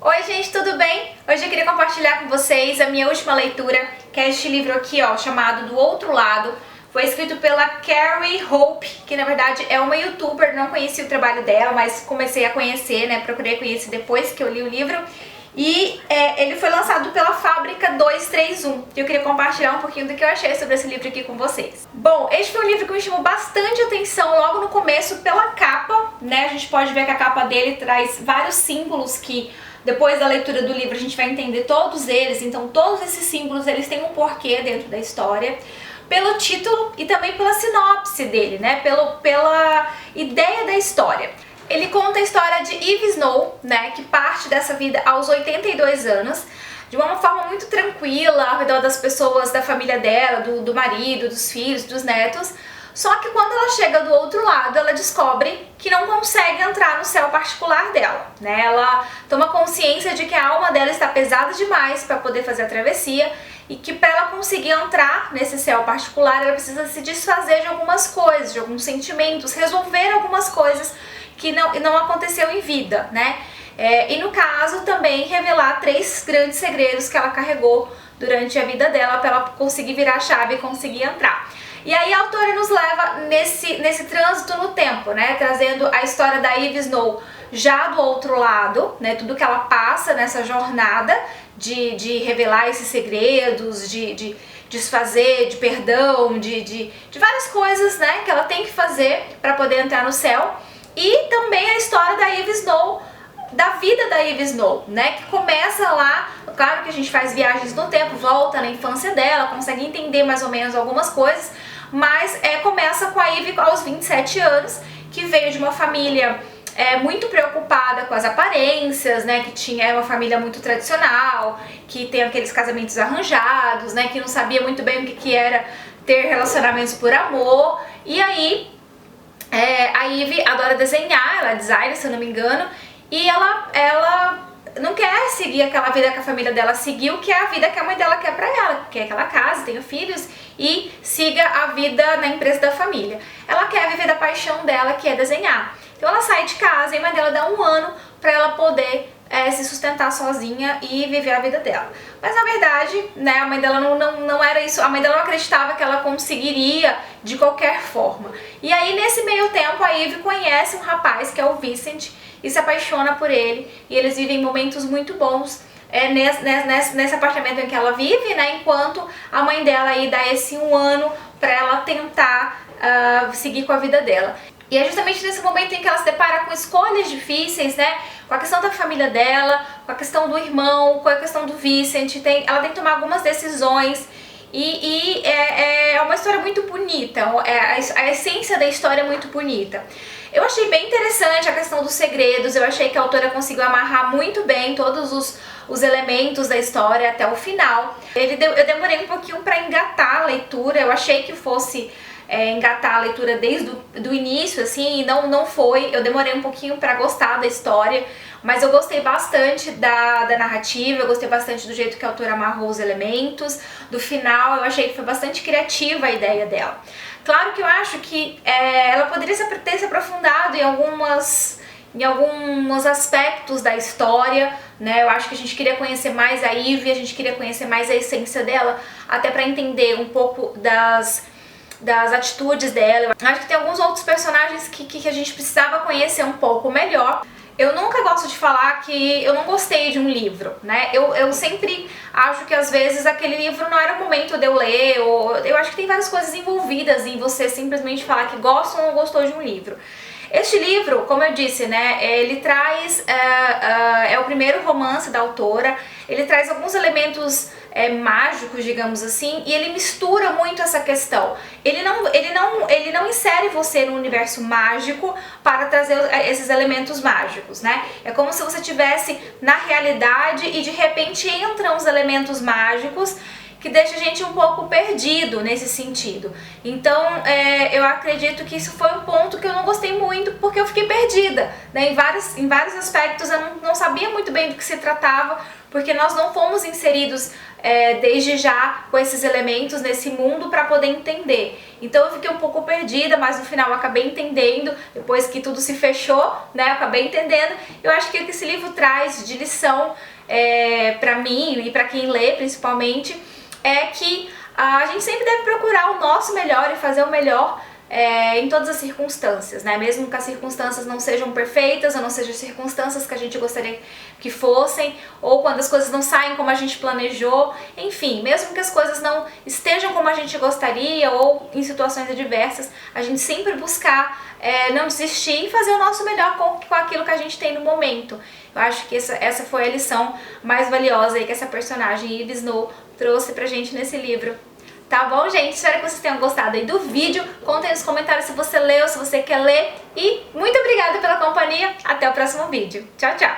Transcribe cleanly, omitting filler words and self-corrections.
Oi gente, tudo bem? Hoje eu queria compartilhar com vocês a minha última leitura, que é este livro aqui, ó, chamado Do Outro Lado. Foi escrito pela Carrie Hope, que na verdade é uma youtuber, não conheci o trabalho dela, mas comecei a conhecer, né, procurei conhecer depois que eu li o livro. E ele foi lançado pela Fábrica 231, e eu queria compartilhar um pouquinho do que eu achei sobre esse livro aqui com vocês. Bom, este foi um livro que me chamou bastante atenção logo no começo pela capa, né, a gente pode ver que a capa dele traz vários símbolos que depois da leitura do livro a gente vai entender todos eles, então todos esses símbolos eles têm um porquê dentro da história. Pelo título e também pela sinopse dele, né, pela ideia da história. Ele conta a história de Eve Snow, né, que parte dessa vida aos 82 anos, de uma forma muito tranquila, ao redor das pessoas da família dela, do marido, dos filhos, dos netos. Só que quando ela chega do outro lado, ela descobre que não consegue entrar no céu particular dela, né? Ela toma consciência de que a alma dela está pesada demais para poder fazer a travessia e que para ela conseguir entrar nesse céu particular, ela precisa se desfazer de algumas coisas, de alguns sentimentos, resolver algumas coisas que não aconteceu em vida, né? E no caso também revelar 3 grandes segredos que ela carregou durante a vida dela para ela conseguir virar a chave e conseguir entrar. E aí a autora nos leva nesse trânsito no tempo, né, trazendo a história da Eve Snow já do outro lado, né, tudo que ela passa nessa jornada de revelar esses segredos, de desfazer, de perdão, de várias coisas, né, que ela tem que fazer para poder entrar no céu. E também a história da Eve Snow, da vida da Eve Snow, né, que começa lá, claro que a gente faz viagens no tempo, volta na infância dela, consegue entender mais ou menos algumas coisas, mas começa com a Eve aos 27 anos, que veio de uma família muito preocupada com as aparências, né, que tinha uma família muito tradicional, que tem aqueles casamentos arranjados, né, que não sabia muito bem o que era ter relacionamentos por amor. E aí a Eve adora desenhar, ela é designer, se eu não me engano, e ela não quer seguir aquela vida que a família dela seguiu, que é a vida que a mãe dela quer pra ela, que é que ela case, tenha filhos e siga a vida na empresa da família. Ela quer viver da paixão dela, que é desenhar. Então ela sai de casa e a mãe dela dá 1 ano pra ela poder se sustentar sozinha e viver a vida dela. Mas na verdade, né, a mãe dela não era isso, a mãe dela não acreditava que ela conseguiria de qualquer forma. E aí nesse meio tempo a Eve conhece um rapaz que é o Vincent e se apaixona por ele, e eles vivem momentos muito bons nesse apartamento em que ela vive, né, enquanto a mãe dela aí dá esse 1 ano para ela tentar seguir com a vida dela. E é justamente nesse momento em que ela se depara com escolhas difíceis, né, com a questão da família dela, com a questão do irmão, com a questão do Vincent, ela tem que tomar algumas decisões. E é uma história muito bonita, a essência da história é muito bonita. Eu achei bem interessante a questão dos segredos, eu achei que a autora conseguiu amarrar muito bem todos os elementos da história até o final. Eu demorei um pouquinho para engatar a leitura, eu achei que fosse engatar a leitura desde do início, assim, e não foi. Eu demorei um pouquinho para gostar da história, mas eu gostei bastante da narrativa, eu gostei bastante do jeito que a autora amarrou os elementos, do final eu achei que foi bastante criativa a ideia dela. Claro que eu acho que ela poderia ter se aprofundado em alguns aspectos da história, né? Eu acho que a gente queria conhecer mais a Eve, a gente queria conhecer mais a essência dela, até para entender um pouco das atitudes dela. Eu acho que tem alguns outros personagens que a gente precisava conhecer um pouco melhor. Eu nunca gosto de falar que eu não gostei de um livro, né? Eu sempre acho que às vezes aquele livro não era o momento de eu ler, ou eu acho que tem várias coisas envolvidas em você simplesmente falar que gosta ou não gostou de um livro. Este livro, como eu disse, né, ele traz, é o primeiro romance da autora, ele traz alguns elementos mágicos, digamos assim, e ele mistura muito essa questão. Ele não insere você no universo mágico para trazer esses elementos mágicos, né? É como se você estivesse na realidade e de repente entram os elementos mágicos que deixa a gente um pouco perdido nesse sentido. Então, eu acredito que isso foi um ponto que eu não gostei muito, porque eu fiquei perdida, né? Em vários aspectos eu não sabia muito bem do que se tratava, porque nós não fomos inseridos desde já com esses elementos nesse mundo para poder entender. Então eu fiquei um pouco perdida, mas no final eu acabei entendendo, depois que tudo se fechou, né, eu acabei entendendo. Eu acho que o que esse livro traz de lição para mim e para quem lê principalmente, é que a gente sempre deve procurar o nosso melhor e fazer o melhor em todas as circunstâncias, né? Mesmo que as circunstâncias não sejam perfeitas, ou não sejam circunstâncias que a gente gostaria que fossem, ou quando as coisas não saem como a gente planejou, enfim, mesmo que as coisas não estejam como a gente gostaria, ou em situações adversas, a gente sempre buscar não desistir e fazer o nosso melhor com aquilo que a gente tem no momento. Eu acho que essa foi a lição mais valiosa aí que essa personagem, Eve Snow, trouxe pra gente nesse livro. Tá bom, gente? Espero que vocês tenham gostado aí do vídeo. Contem nos comentários se você leu, se você quer ler. E muito obrigada pela companhia. Até o próximo vídeo. Tchau, tchau!